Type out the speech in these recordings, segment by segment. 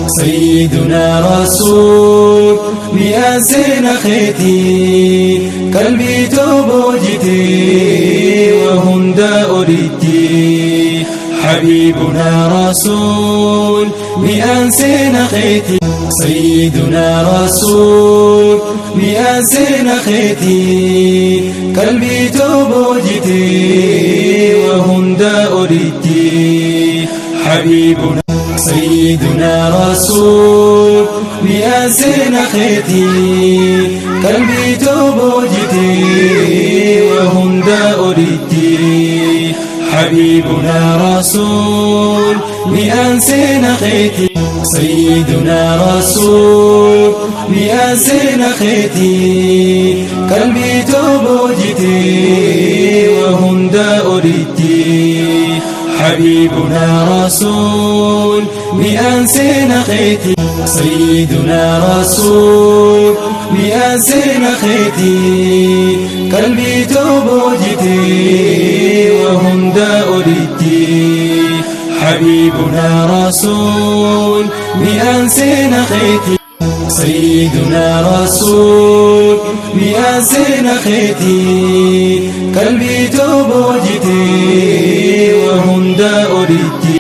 سيدنا رسول مياسين خيتي قلبي توبوجتي وهندا أريتي حبيبنا رسول مياسين خيتي سيدنا رسول مياسين خيتي قلبي توبوجتي وهندا أريتي حبيبنا سيدنا رسول مياسين خيتي قلبي توبوجتي وهندا أريتي حبيبنا رسول مياسين خيتي سيدنا رسول مياسين خيتي قلبي توبوجتي وهندا أريتي حبيبنا رسول مياسين خيتي سيدنا رسول مياسين خيتي قلبي توبوجتي وهندا أريتي حبيبنا رسول مياسين خيتي سيدنا رسول مياسين خيتي قلبي توبوجتي وهندا أريتي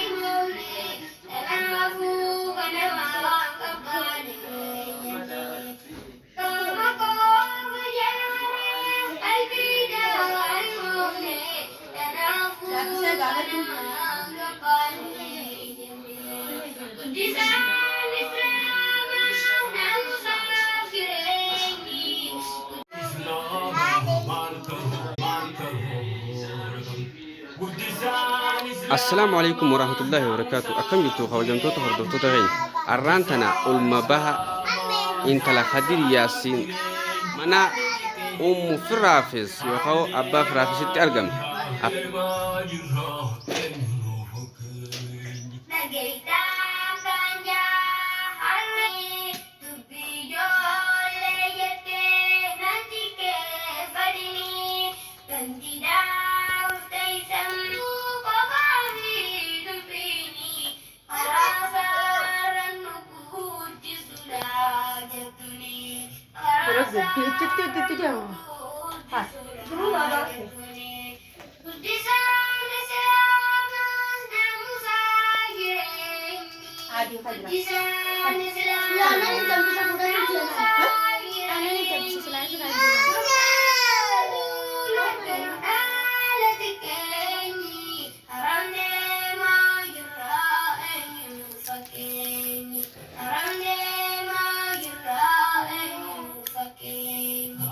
السلام عليكم ورحمة الله وبركاته. أكم جتوا خوجمتوا تهردفتوا تغين أرانتنا المباها إنت لخدير ياسين منا فرافس يخو أبا فرافس تأرجم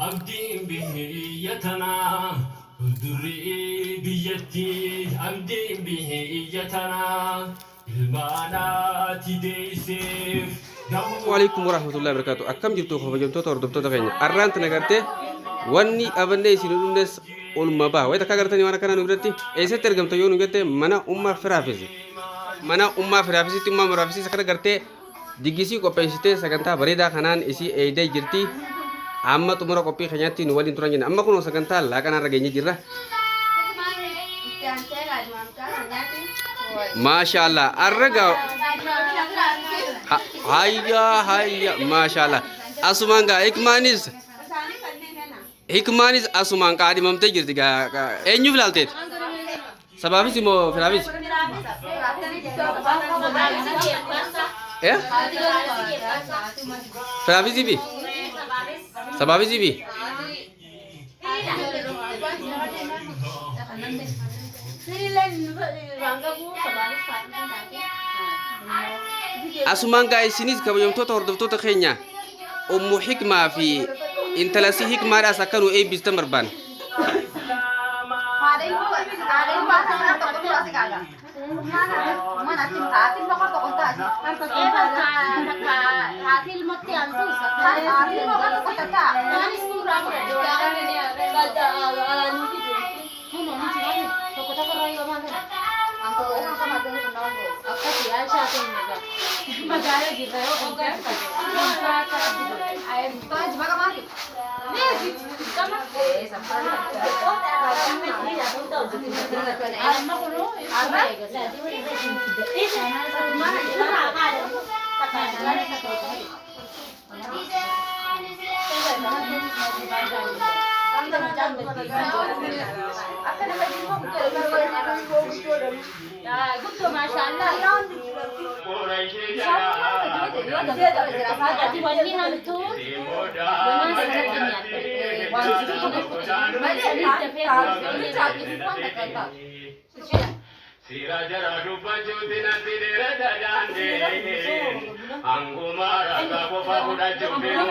أبدي بهيتنا ودري بيتي أبدي بهيتنا البنات ديسيف. وعليكم ورحمة الله وبركاته. أكم جتوا خوجمتوا تهردفتوا تغين أرانتنا قرتي واني أبندي سنودنس المباها ويتا كاغرتني وانا كنا نقولتي إيش ترجم تيون قلتي منا فرافيزي منا فرافيزي تما فرافيزي سكر قرتي دقيسي كوبيسيتي سكنتا بريدا خنان إسي أيدي جرتي amma tumura kopi khanyati nu walin turangin amma kuno sakantal la kana ragenya jirra mashallah arraga hayya mashallah asumanga hikmanis asumanga adi mamte jirti ga enyu flaltet sababi simo firavis firavis bi sababi zibi asumanga isinis kabayomtota hordoftoota keenya ummu hikmaa fi intalasi hikmaadha sakkanu eebbista marban Gusto masyaallah. Wanni hamtu. Wanni Sira jara rupa jodina tirera jande angumara kapo pahuda jodina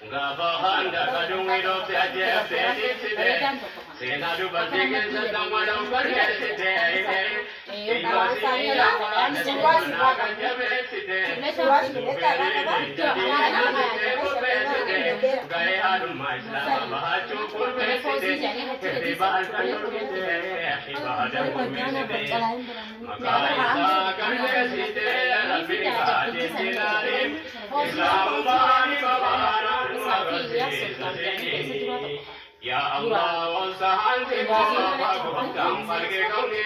Gabahanda kadungiro pyaje pyaje sena du batige sadama dau karyasite Ya Allah wasahan Islam farge kauni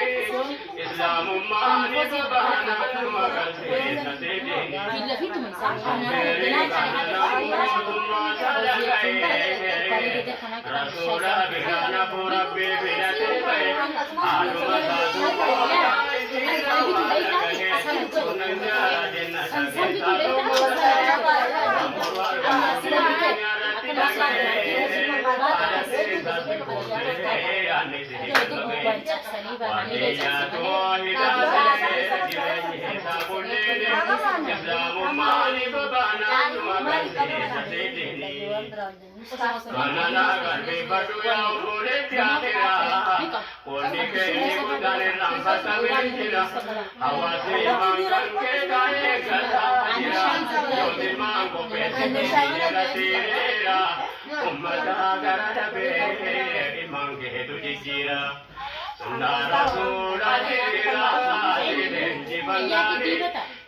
Islam mani babana magasih nasidi Rasulullah bihana pura bibiyate alu masadu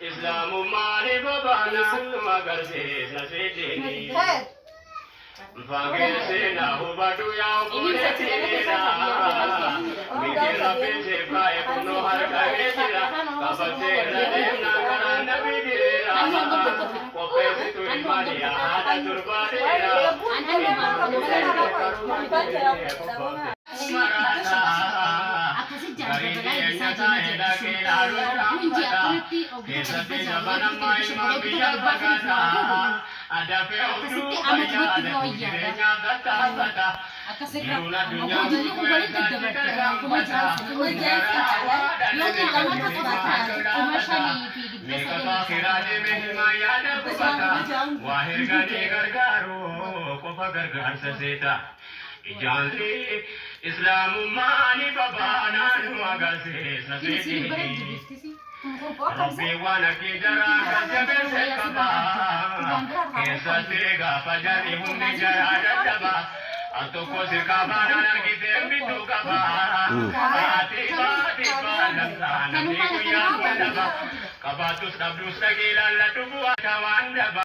Islamu mani babana magarse nasidini Fagese na hubadu ya upuletira Mikira pese pae puno harkagetira Kabate radena karana bidira Kopesi tu imani ya hata turbadira Islamu mani babana magasih nasidi Rabbi wana kijara kajabe se kaba Kesa tega pajari humi jara jaba Atoko se kaba nana kite bitu kaba Ati lamsana tiku yang daba Kabatus kabdus lagi lala tubu akawan daba